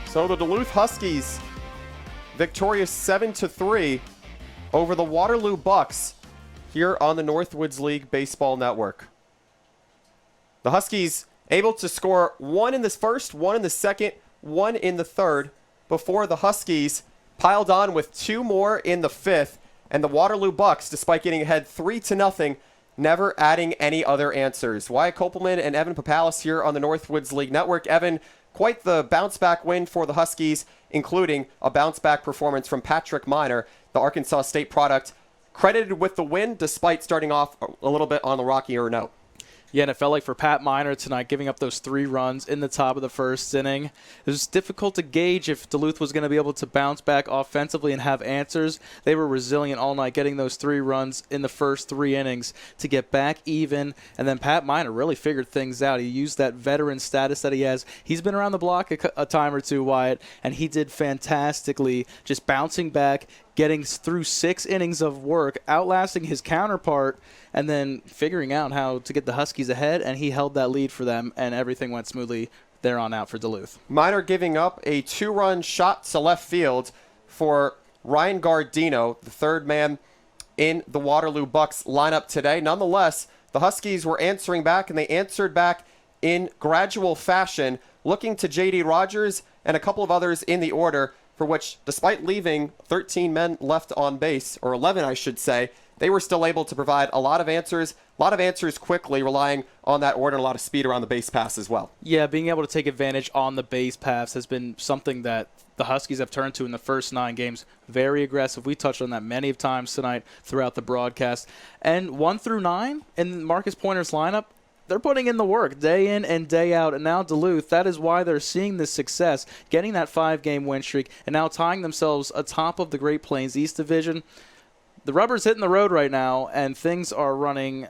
So the Duluth Huskies victorious 7-3 over the Waterloo Bucks here on the Northwoods League Baseball Network. The Huskies able to score one in the first, one in the second, one in the third before the Huskies piled on with two more in the fifth, and the Waterloo Bucks, despite getting ahead 3-0, never adding any other answers. Wyatt Kopelman and Evan Popalis here on the Northwoods League Network. Evan, quite the bounce-back win for the Huskies, including a bounce-back performance from Patrick Minor, the Arkansas State product, credited with the win despite starting off a little bit on the rockier note. Yeah, and it felt like for Pat Minor tonight, giving up those 3 runs in the top of the first inning, it was difficult to gauge if Duluth was going to be able to bounce back offensively and have answers. They were resilient all night, getting those 3 runs in the first 3 innings to get back even. And then Pat Minor really figured things out. He used that veteran status that he has. He's been around the block a time or two, Wyatt, and he did fantastically, just bouncing back, getting through 6 innings of work, outlasting his counterpart, and then figuring out how to get the Huskies ahead, and he held that lead for them, and everything went smoothly there on out for Duluth. Minor giving up a 2-run shot to left field for Ryan Gardino, the third man in the Waterloo Bucks lineup today. Nonetheless, the Huskies were answering back, and they answered back in gradual fashion, looking to J.D. Rogers and a couple of others in the order, for which, despite leaving 13 men left on base, or 11 I should say, they were still able to provide a lot of answers quickly, relying on that order and a lot of speed around the base pass as well. Yeah, being able to take advantage on the base pass has been something that the Huskies have turned to in the first 9 games. Very aggressive. We touched on that many times tonight throughout the broadcast. And 1 through 9 in Marcus Pointer's lineup, they're putting in the work day in and day out. And now Duluth, that is why they're seeing this success, getting that 5-game win streak, and now tying themselves atop of the Great Plains East Division. The rubber's hitting the road right now, and things are running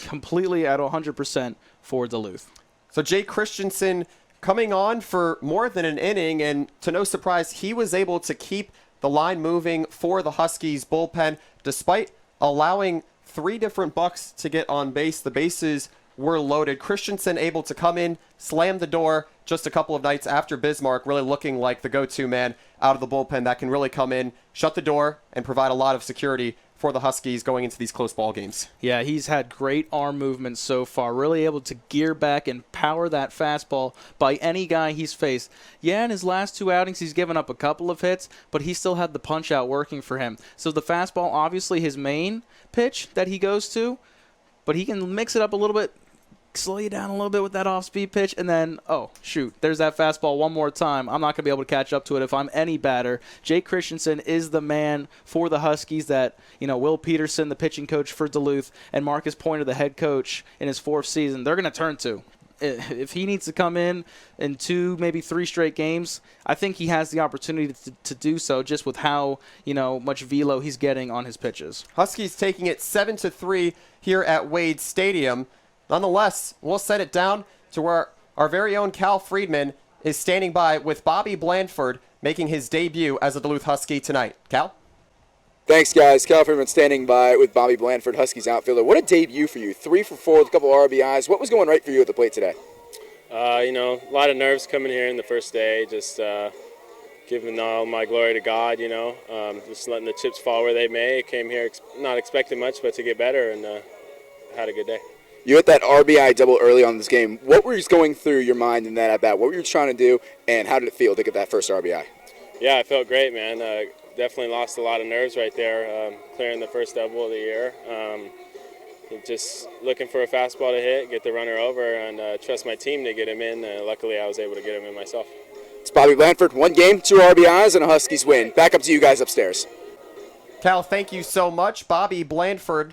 completely at 100% for Duluth. So Jay Christensen coming on for more than an inning, and to no surprise, he was able to keep the line moving for the Huskies bullpen, despite allowing 3 different Bucks to get on base. The bases were loaded. Christensen able to come in, slam the door just a couple of nights after Bismarck, really looking like the go-to man out of the bullpen that can really come in, shut the door, and provide a lot of security for the Huskies going into these close ball games. Yeah, he's had great arm movement so far, really able to gear back and power that fastball by any guy he's faced. Yeah, in his last 2 outings, he's given up a couple of hits, but he still had the punch-out working for him. So the fastball, obviously his main pitch that he goes to, but he can mix it up a little bit, slow you down a little bit with that off-speed pitch, and then, oh, shoot, there's that fastball one more time. I'm not going to be able to catch up to it if I'm any batter. Jake Christensen is the man for the Huskies that, Will Peterson, the pitching coach for Duluth, and Marcus Pointer, the head coach in his 4th season, they're going to turn to. If he needs to come in 2, maybe 3 straight games, I think he has the opportunity to do so just with how, much velo he's getting on his pitches. Huskies taking it 7-3 here at Wade Stadium. Nonetheless, we'll set it down to where our very own Cal Friedman is standing by with Bobby Blandford making his debut as a Duluth Husky tonight. Cal? Thanks, guys. Cal Friedman standing by with Bobby Blandford, Huskies outfielder. What a debut for you. 3 for 4 with a couple RBIs. What was going right for you at the plate today? A lot of nerves coming here in the first day. Just giving all my glory to God, just letting the chips fall where they may. Came here not expecting much, but to get better, and had a good day. You hit that RBI double early on this game. What was going through your mind in that at-bat? What were you trying to do, and how did it feel to get that first RBI? Yeah, I felt great, man. Definitely lost a lot of nerves right there, clearing the first double of the year. Just looking for a fastball to hit, get the runner over, and trust my team to get him in. Luckily, I was able to get him in myself. It's Bobby Blandford, 1 game, 2 RBIs, and a Huskies win. Back up to you guys upstairs. Cal, thank you so much. Bobby Blandford,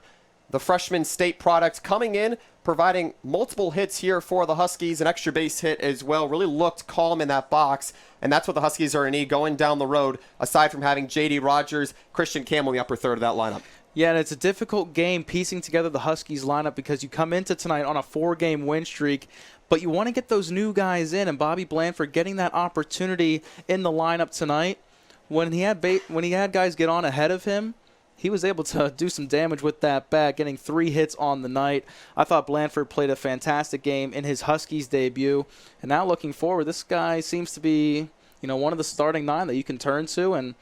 the freshman state product, coming in, providing multiple hits here for the Huskies, an extra base hit as well. Really looked calm in that box, and that's what the Huskies are in need going down the road, aside from having J.D. Rogers, Christian Campbell in the upper third of that lineup. Yeah, and it's a difficult game piecing together the Huskies lineup because you come into tonight on a 4-game win streak, but you want to get those new guys in, and Bobby Blandford getting that opportunity in the lineup tonight. When he had guys get on ahead of him, he was able to do some damage with that bat, getting 3 hits on the night. I thought Blandford played a fantastic game in his Huskies debut. And now looking forward, this guy seems to be one of the starting 9 that you can turn to and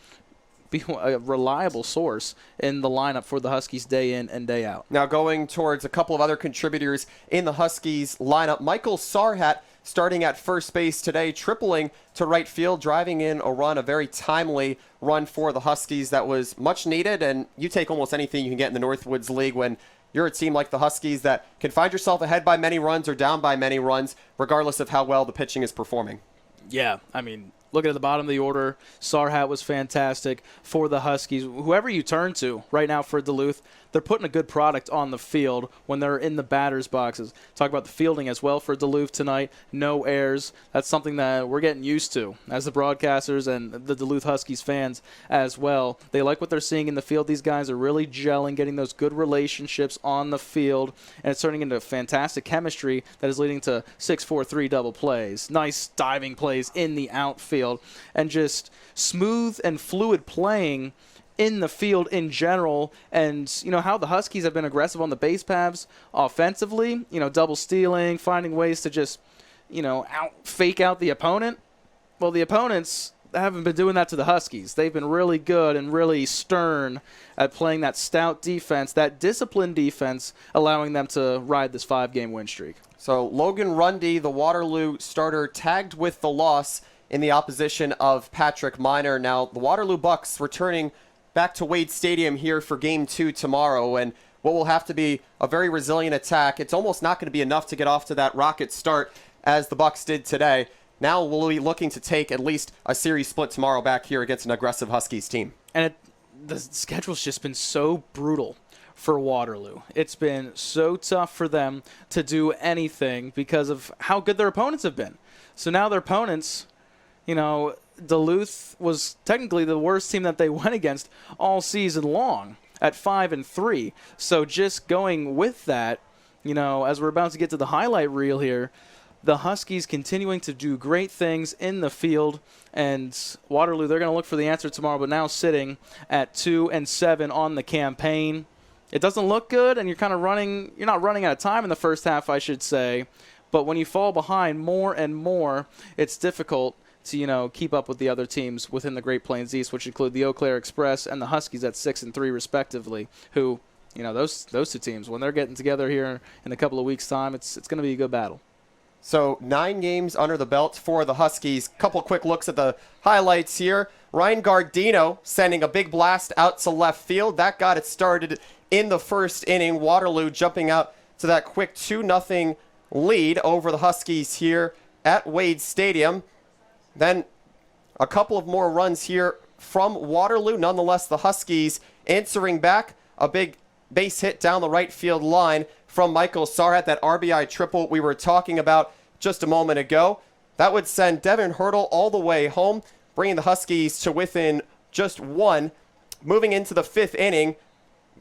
be a reliable source in the lineup for the Huskies day in and day out. Now going towards a couple of other contributors in the Huskies lineup, Michael Sarhat starting at first base today, tripling to right field, driving in a run, a very timely run for the Huskies that was much needed. And you take almost anything you can get in the Northwoods League when you're a team like the Huskies that can find yourself ahead by many runs or down by many runs, regardless of how well the pitching is performing. Yeah, looking at the bottom of the order, Sarhat was fantastic for the Huskies. Whoever you turn to right now for Duluth, they're putting a good product on the field when they're in the batter's boxes. Talk about the fielding as well for Duluth tonight. No errors. That's something that we're getting used to as the broadcasters and the Duluth Huskies fans as well. They like what they're seeing in the field. These guys are really gelling, getting those good relationships on the field, and it's turning into fantastic chemistry that is leading to 6-4-3 double plays, nice diving plays in the outfield, and just smooth and fluid playing in the field in general. And how the Huskies have been aggressive on the base paths offensively, double stealing, finding ways to just fake out the opponent. Well, the opponents haven't been doing that to the Huskies. They've been really good and really stern at playing that stout defense, that disciplined defense, allowing them to ride this 5-game win streak. So Logan Rundy, the Waterloo starter, tagged with the loss in the opposition of Patrick Minor. Now the Waterloo Bucks returning back to Wade Stadium here for Game 2 tomorrow, and what will have to be a very resilient attack. It's almost not going to be enough to get off to that rocket start as the Bucks did today. Now we'll be looking to take at least a series split tomorrow back here against an aggressive Huskies team. And the schedule's just been so brutal for Waterloo. It's been so tough for them to do anything because of how good their opponents have been. So now their opponents, Duluth was technically the worst team that they went against all season long at 5-3. So just going with that, as we're about to get to the highlight reel here, the Huskies continuing to do great things in the field, and Waterloo, they're going to look for the answer tomorrow, but now sitting at 2-7 on the campaign. It doesn't look good, and you're not running out of time in the first half, I should say, but when you fall behind more and more, it's difficult to keep up with the other teams within the Great Plains East, which include the Eau Claire Express and the Huskies at 6-3 respectively, who, those two teams, when they're getting together here in a couple of weeks' time, it's going to be a good battle. So 9 games under the belt for the Huskies. Couple quick looks at the highlights here. Ryan Gardino sending a big blast out to left field. That got it started in the first inning. Waterloo jumping out to that quick 2-0 lead over the Huskies here at Wade Stadium. Then a couple of more runs here from Waterloo. Nonetheless, the Huskies answering back. A big base hit down the right field line from Michael Sarhat, that RBI triple we were talking about just a moment ago. That would send Devin Hurdle all the way home, bringing the Huskies to within just 1. Moving into the 5th inning,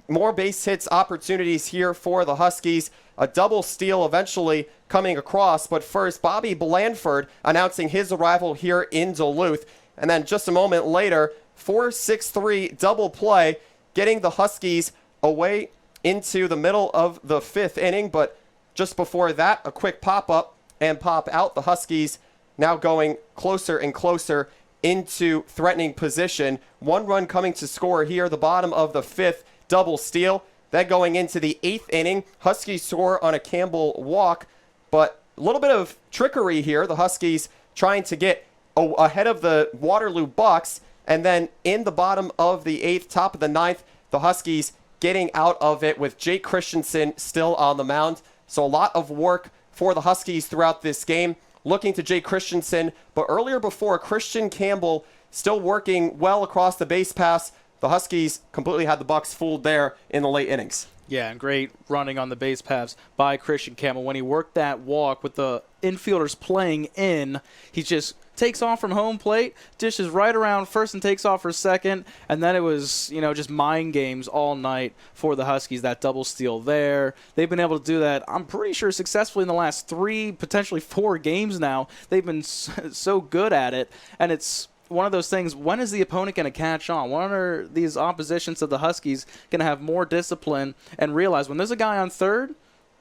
more base hits opportunities here for the Huskies. A double steal eventually coming across, but first Bobby Blandford announcing his arrival here in Duluth. And then just a moment later, 4-6-3 double play, getting the Huskies away into the middle of the 5th inning. But just before that, a quick pop-up and pop out. The Huskies now going closer and closer into threatening position. 1 run coming to score here, the bottom of the 5th, double steal. Then going into the 8th inning, Huskies score on a Campbell walk, but a little bit of trickery here. The Huskies trying to get ahead of the Waterloo Bucks, and then in the bottom of the 8th, top of the 9th, the Huskies getting out of it with Jake Christensen still on the mound. So a lot of work for the Huskies throughout this game. Looking to Jake Christensen, but earlier before, Christian Campbell still working well across the base pass. The Huskies completely had the Bucks fooled there in the late innings. Yeah, and great running on the base paths by Christian Campbell. When he worked that walk with the infielders playing in, he just takes off from home plate, dishes right around first and takes off for second, and then it was, just mind games all night for the Huskies, that double steal there. They've been able to do that, I'm pretty sure, successfully in the last 3, potentially 4 games now. They've been so good at it, and it's one of those things, when is the opponent going to catch on? When are these oppositions to the Huskies going to have more discipline and realize when there's a guy on third,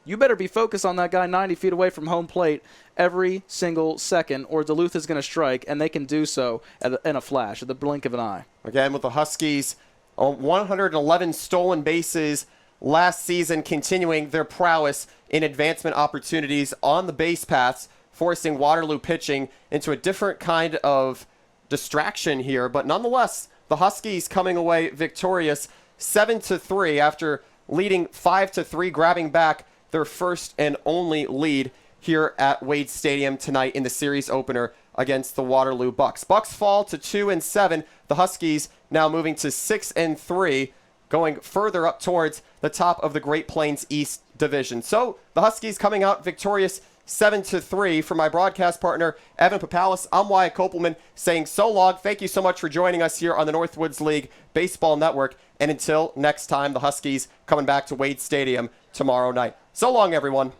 you better be focused on that guy 90 feet away from home plate every single second, or Duluth is going to strike, and they can do so in a flash, at the blink of an eye. Again, with the Huskies, 111 stolen bases last season, continuing their prowess in advancement opportunities on the base paths, forcing Waterloo pitching into a different kind of distraction here. But nonetheless, the Huskies coming away victorious 7-3 after leading 5-3, grabbing back their first and only lead here at Wade Stadium tonight in the series opener against the Waterloo Bucks. Bucks fall to 2-7. The Huskies now moving to 6-3, going further up towards the top of the Great Plains East Division. So the Huskies coming out victorious 7-3. For my broadcast partner, Evan Popalis, I'm Wyatt Kopelman saying so long. Thank you so much for joining us here on the Northwoods League Baseball Network. And until next time, the Huskies coming back to Wade Stadium tomorrow night. So long, everyone.